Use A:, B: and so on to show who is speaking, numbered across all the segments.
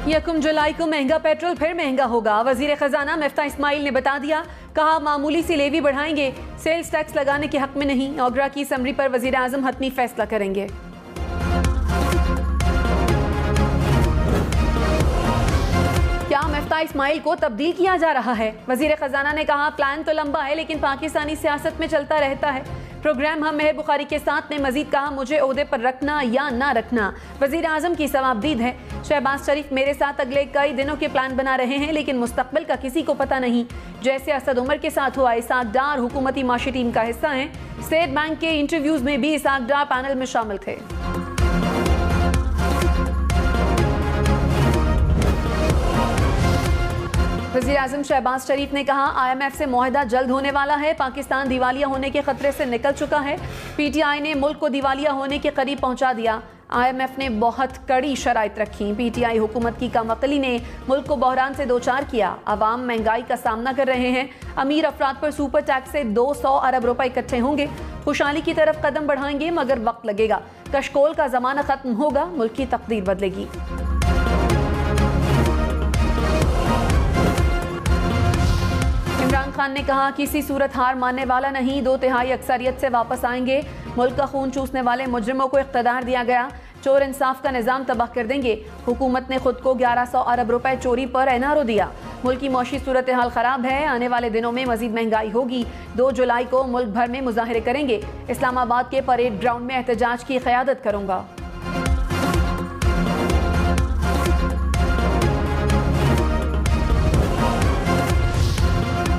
A: 1 जुलाई को महंगा पेट्रोल फिर महंगा होगा। वजीर खजाना मिफ्ता इस्माइल ने बता दिया, कहा मामूली सी लेवी बढ़ाएंगे, सेल्स टैक्स लगाने के हक में नहीं। ओगरा की असम्बली पर वजीर आजम हतमी फैसला करेंगे। क्या मिफ्ता इस्माइल को तब्दील किया जा रहा है? वजीर खजाना ने कहा, प्लान तो लंबा है लेकिन पाकिस्तानी सियासत में चलता रहता है। प्रोग्राम हम मेहर बुखारी के साथ ने मजीद कहा, मुझे ओहदे पर रखना या ना रखना वजीर आजम की सवाबदीद है। शहबाज शरीफ मेरे साथ अगले कई दिनों के प्लान बना रहे हैं लेकिन मुस्तकबिल का किसी को पता नहीं। जैसे असद उमर के साथ हुआ, इसाक डार हुकूमती माशी टीम का हिस्सा हैं। स्टेट बैंक के इंटरव्यूज में भी इसाक डार पैनल में शामिल थे। वज़ीर आज़म शहबाज शरीफ ने कहा, IMF से मुआहदा जल्द होने वाला है। पाकिस्तान दिवालिया होने के खतरे से निकल चुका है। PTI ने मुल्क को दिवालिया होने के करीब पहुंचा दिया। IMF ने बहुत कड़ी शराइत रखी। PTI हुकूमत की कमअक्ली ने मुल्क को बहरान से दोचार किया। अवाम महंगाई का सामना कर रहे हैं। अमीर अफराद पर सुपर टैक्स से 200 अरब रुपए इकट्ठे होंगे। खुशहाली की तरफ कदम बढ़ाएंगे मगर वक्त लगेगा। कशकोल का जमाना खत्म होगा, मुल्क की तकदीर बदलेगी। इमरान खान ने कहा, किसी सूरत हार मानने वाला नहीं, 2/3 अक्सरियत से वापस आएंगे। मुल्क का खून चूसने वाले मुजरिमों को इख्तियार दिया गया। चोर इंसाफ का निज़ाम तबाह कर देंगे। हुकूमत ने खुद को 1100 अरब रुपए चोरी पर NRO दिया। मुल्क की मौशी सूरत हाल खराब है। आने वाले दिनों में मजीद महंगाई होगी। 2 जुलाई को मुल्क भर में मुजाहरे करेंगे। इस्लामाबाद के परेड ग्राउंड में एहतजाज की क़यादत करूंगा।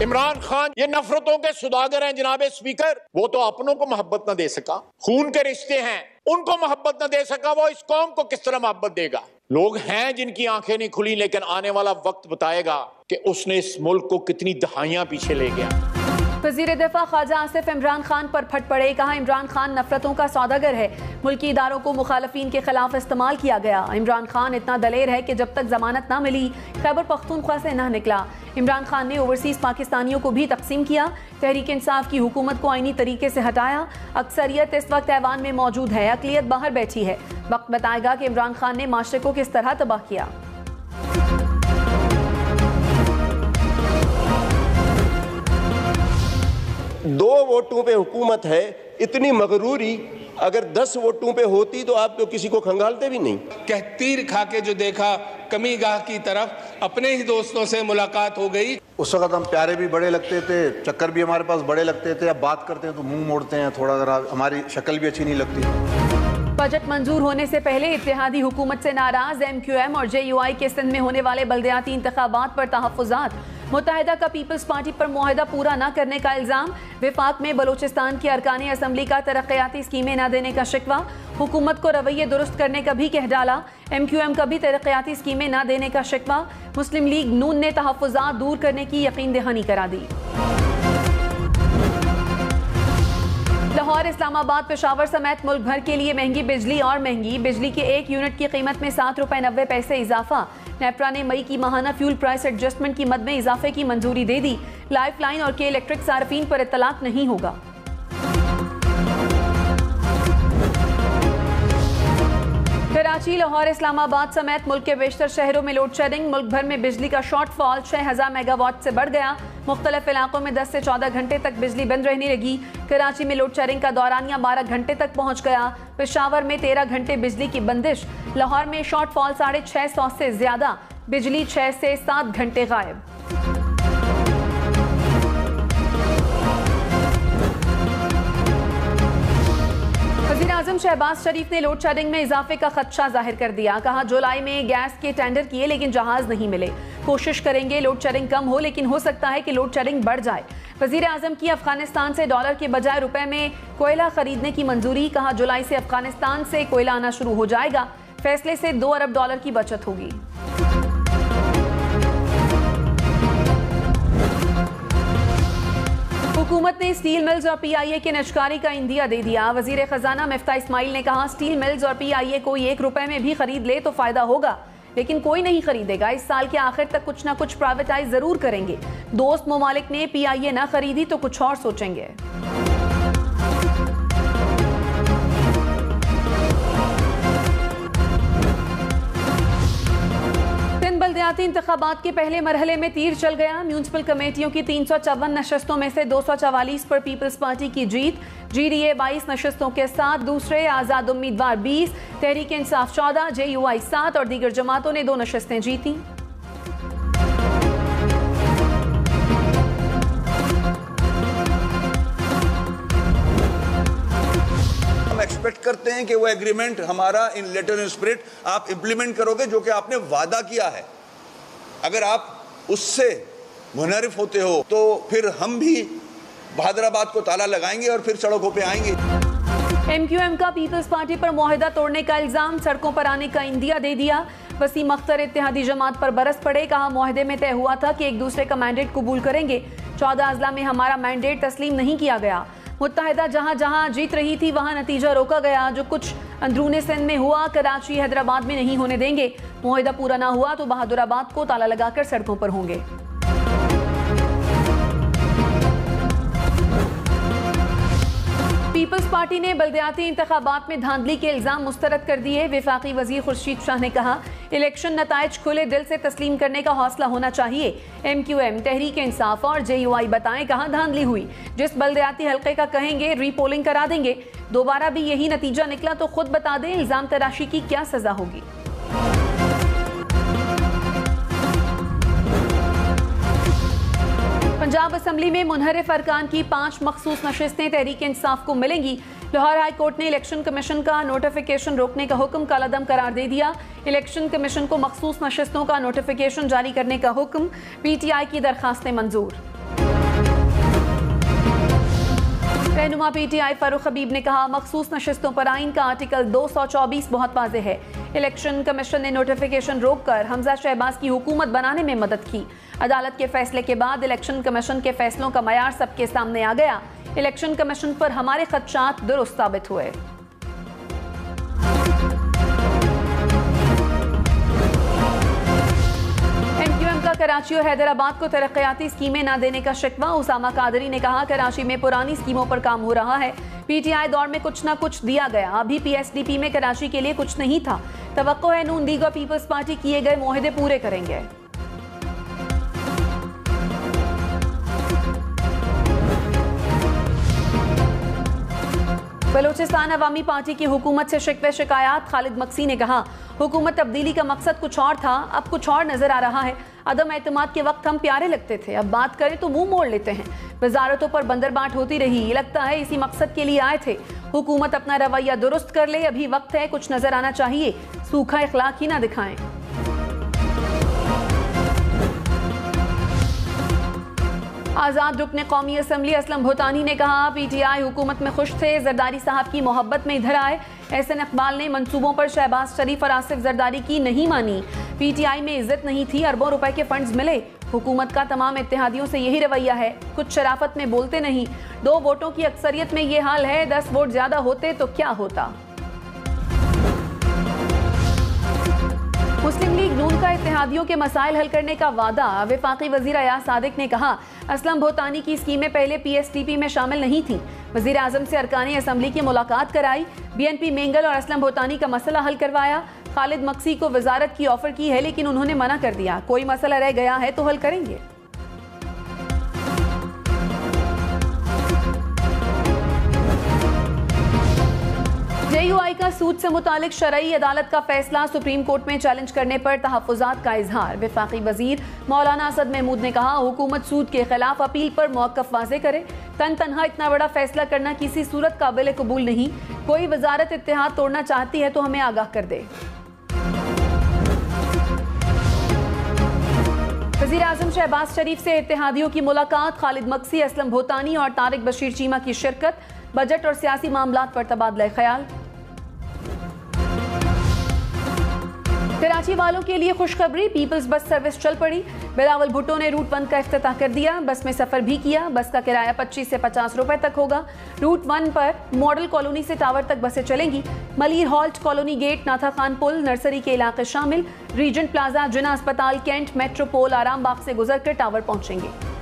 B: इमरान खान ये नफरतों के सुदागर हैं जनाब स्पीकर। वो तो अपनों को मोहब्बत न दे सका, खून के रिश्ते हैं उनको मोहब्बत न दे सका, वो इस कौम को किस तरह मोहब्बत देगा? लोग हैं जिनकी आंखें नहीं खुली, लेकिन आने वाला वक्त बताएगा कि उसने इस मुल्क को कितनी दहाइयां पीछे ले गया।
A: वज़ीर दिफा ख्वाजा आसिफ इमरान खान पर फट पड़े। कहा, इमरान खान नफरतों का सौदागर है। मुल्की इदारों को मुखालफीन के खिलाफ इस्तेमाल किया गया। इमरान खान इतना दलेर है कि जब तक जमानत ना मिली खैबर पख्तूनख्वा से ना निकला। इमरान खान ने ओवरसीज पाकिस्तानियों को भी तकसीम किया। तहरीक इंसाफ की हुकूमत को आईनी तरीके से हटाया। अक्सरियत इस वक्त ऐवान में मौजूद है, अकलियत बाहर बैठी है। वक्त बताएगा कि इमरान खान ने माशरे को किस तरह तबाह किया।
C: दो वोटों पे हुकूमत है, इतनी मगरूरी अगर 10 वोटों पे होती तो आप तो किसी को खंगालते भी नहीं।
D: कहतीर खा के जो देखा कमी गाह की तरफ, अपने ही दोस्तों से मुलाकात हो गई।
E: उस वक्त हम प्यारे भी बड़े लगते थे, चक्कर भी हमारे पास बड़े लगते थे। अब बात करते हैं तो मुंह मोड़ते हैं, थोड़ा जरा हमारी शक्ल भी अच्छी नहीं लगती।
A: बजट मंजूर होने से पहले इत्तेहादी हुकूमत से नाराज MQM और JUI के सिंध में होने वाले बल्दियाती इंतखाबात पर तहफ़्फ़ुज़ात। मुत्तहिदा का पीपल्स पार्टी पर मुआहदा पूरा न करने का इल्ज़ाम। विफाक में बलूचिस्तान की अरकानी असम्बली का तरक्याती स्कीमें न देने का शिकवा। हुकूमत को रवैये दुरुस्त करने का भी कह डाला। MQM का भी तरक्याती स्कीमें न देने का शिकवा। मुस्लिम लीग नून ने तहफ़्फ़ुज़ात दूर करने की यकीन दहानी करा दी। लाहौर, इस्लामाबाद, पेशावर समेत मुल्क भर के लिए महंगी बिजली और महंगी। बिजली के 1 यूनिट की कीमत में 7 रुपए 90 पैसे इजाफा। नेपरा ने मई की माहाना फ्यूल प्राइस एडजस्टमेंट की मद में इजाफे की मंजूरी दे दी। लाइफ लाइन और के इलेक्ट्रिक सार्फिन पर इत्तलाक नहीं होगा। कराची, लाहौर, इस्लामाबाद समेत मुल्क के बेशतर शहरों में लोड शेडिंग। मुल्क भर में बिजली का शॉर्टफॉल 6000 मेगावाट से बढ़ गया। मुख्तलिफ इलाकों में 10 से 14 घंटे तक बिजली बंद रहने लगी। कराची में लोड शेडिंग का दौरानिया 12 घंटे तक पहुंच गया। पेशावर में 13 घंटे बिजली की बंदिश। लाहौर में शॉर्टफॉल 650 से ज्यादा, बिजली 6 से 7 घंटे गायब। वज़ीर आज़म शहबाज शरीफ ने लोड शेडिंग में इजाफे का खदशा जाहिर कर दिया। कहा, जुलाई में गैस के टेंडर किए लेकिन जहाज नहीं मिले। कोशिश करेंगे लोड शेडिंग कम हो, लेकिन हो सकता है कि लोड शेडिंग बढ़ जाए। वज़ीर आज़म की अफगानिस्तान से डॉलर के बजाय रुपए में कोयला खरीदने की मंजूरी। कहा, जुलाई से अफगानिस्तान से कोयला आना शुरू हो जाएगा। फैसले से $2 अरब की बचत होगी। हुकूमत ने स्टील मिल्स और PIA के नशकारी का इंदिया दे दिया। वजीर खजाना मिफ्ता इस्माइल ने कहा, स्टील मिल्स और PIA कोई 1 रुपए में भी खरीद ले तो फायदा होगा, लेकिन कोई नहीं खरीदेगा। इस साल के आखिर तक कुछ ना कुछ प्राइवेटाइज जरूर करेंगे। दोस्त ममालिक ने PIA ना खरीदी तो कुछ और सोचेंगे। बलदियाती इंतखाबात के पहले मरहले में तीर चल गया। म्यूनिसिपल कमेटियों की 354 नशस्तों में से 244 पर पीपल्स पार्टी की जीत। GDA 22 नशस्तों के साथ दूसरे, आज़ाद उम्मीदवार 20, तहरीक इंसाफ 14, JUI 7 और दीगर जमातों ने 2 नशस्तें जीती।
F: हम एक्सपेक्ट करते हैं कि वो एग्रीमेंट हमारा इन लेटर इन स्पिरिट आप इंप्लीमेंट करोगे, जो कि आपने वादा किया है। अगर आप उससे मुनहरिफ होते हो तो फिर हम भी बहादुराबाद को ताला लगाएंगे और फिर सड़कों पे आएंगे।
A: MQM का पीपल्स पार्टी पर मुआहदा तोड़ने का इल्जाम, सड़कों पर आने का इंदिया दे दिया। वसीम अख्तर इत्तेहादी जमात पर बरस पड़े, कहा मुआहदे में तय हुआ था कि एक दूसरे का मैंडेट कबूल करेंगे। 14 अजला में हमारा मैंडेट तस्लीम नहीं किया गया। मुत्तहिदा जहां जहां जीत रही थी वहां नतीजा रोका गया। जो कुछ अंदरूने सिंध में हुआ कराची हैदराबाद में नहीं होने देंगे। मुआहदा पूरा ना हुआ तो बहादुराबाद को ताला लगाकर सड़कों पर होंगे। पीपल्स पार्टी ने बलदियाती इंतखाबात में धांधली के इल्जाम मुस्तरद कर दिए। वफाकी वजीर खुर्शीद शाह ने कहा, इलेक्शन नताइज खुले दिल से तस्लीम करने का हौसला होना चाहिए। MQM, तहरीक इंसाफ और JUI बताएं कहां धांधली हुई। जिस बलदियाती हल्के का कहेंगे रीपोलिंग करा देंगे। दोबारा भी यही नतीजा निकला तो खुद बता दें इल्जाम तराशी की क्या सजा होगी। पंजाब असम्बली में मुनहरिफ अरकान की 5 मखसूस नशिस्तें तहरीक इंसाफ को मिलेंगी। लाहौर हाई कोर्ट ने इलेक्शन कमीशन का नोटिफिकेशन रोकने का हुक्म कालादम करार दे दिया। इलेक्शन कमीशन को मखसूस नशिस्तों का नोटिफिकेशन जारी करने का हुक्म। PTI की दरखास्तें मंजूर। रहनुमा PTI फारूक हबीब ने कहा, मखसूस नशिस्तों पर आइन का आर्टिकल 224 बहुत वाज़ेह है। इलेक्शन कमीशन ने नोटिफिकेशन रोककर हमजा शहबाज की हुकूमत बनाने में मदद की। अदालत के फैसले के बाद इलेक्शन कमीशन के फैसलों का मयार सबके सामने आ गया। इलेक्शन कमीशन पर हमारे खदशात दुरुस्त साबित हुए। MQM का कराची और हैदराबाद को तरक्याती स्कीमें न देने का शिकवा। उसामा कादरी ने कहा, कराची में पुरानी स्कीमों पर काम हो रहा है। PTI दौर में कुछ न कुछ दिया गया। अभी PSDP में कराची के लिए कुछ नहीं था। तवक्को है नून लीग और पीपल्स पार्टी किए गए मुआहदे पूरे करेंगे। बलूचिस्तान अवामी पार्टी की हुकूमत से शिकवे शिकायत। खालिद मक्सी ने कहा, हुकूमत तब्दीली का मकसद कुछ और था, अब कुछ और नजर आ रहा है। अदम एतमाद के वक्त हम प्यारे लगते थे, अब बात करें तो मुंह मोड़ लेते हैं। वजारतों पर बंदरबाट होती रही, लगता है इसी मकसद के लिए आए थे। हुकूमत अपना रवैया दुरुस्त कर ले, अभी वक्त है, कुछ नजर आना चाहिए। सूखा इखलाक ही ना दिखाएं। आज़ाद रुकने कौमी असम्बली असलम भूटानी ने कहा, PTI हुकूमत में खुश थे, जरदारी साहब की मोहब्बत में इधर आए। एहसन इकबाल ने मंसूबों पर शहबाज शरीफ और आसिफ जरदारी की नहीं मानी। PTI में इज्जत नहीं थी, अरबों रुपए के फंड्स मिले। हुकूमत का तमाम इत्तेहादियों से यही रवैया है, कुछ शराफत में बोलते नहीं। 2 वोटों की अक्सरियत में ये हाल है, 10 वोट ज्यादा होते तो क्या होता। मुस्लिम लीग नून का इत्तेहादियों के मसाइल हल करने का वादा। वफाकी वजीर अयाज सादिक ने कहा, असलम भूटानी की स्कीमें पहले PSDP में शामिल नहीं थी। वजीर आजम से अरकान असम्बली की मुलाकात कराई। BNP मेंगल और असलम भूटानी का मसला हल करवाया। खालिद मक्सी को वजारत की ऑफर की है, लेकिन उन्होंने मना कर दिया। कोई मसला रह गया है तो हल करेंगे। JUI का सूद से मुतालिक शरई अदालत का फैसला सुप्रीम कोर्ट में चैलेंज करने पर तहफ़्फ़ुज़ात का इजहार। वफाकी वजीर मौलाना असद महमूद ने कहा, हुकूमत सूद के खिलाफ अपील पर मौक़िफ़ वाज़े करे। तनहा इतना बड़ा फैसला करना किसी सूरत काबिल कबूल नहीं। कोई वजारत इत्तेहाद तोड़ना चाहती है तो हमें आगाह कर दे। वज़ीर आज़म शहबाज शरीफ से इत्तेहादियों की मुलाकात। खालिद मक्सी, असलम भूटानी और तारिक बशीर चीमा की शिरकत। बजट और सियासी मामलात पर तबादला ख्याल। कराची वालों के लिए खुशखबरी, पीपल्स बस सर्विस चल पड़ी। बिलावल भुट्टो ने रूट 1 का इफ्तिताह कर दिया। बस में सफर भी किया। बस का किराया 25 से 50 रुपए तक होगा। रूट 1 पर मॉडल कॉलोनी से टावर तक बसें चलेंगी। मलीर हॉल्ट, कॉलोनी गेट, नाथा खान पुल, नर्सरी के इलाके शामिल। रीजेंट प्लाजा, जिना अस्पताल, कैंट, मेट्रोपोल, आराम बाग से गुजरकर टावर पहुंचेंगे।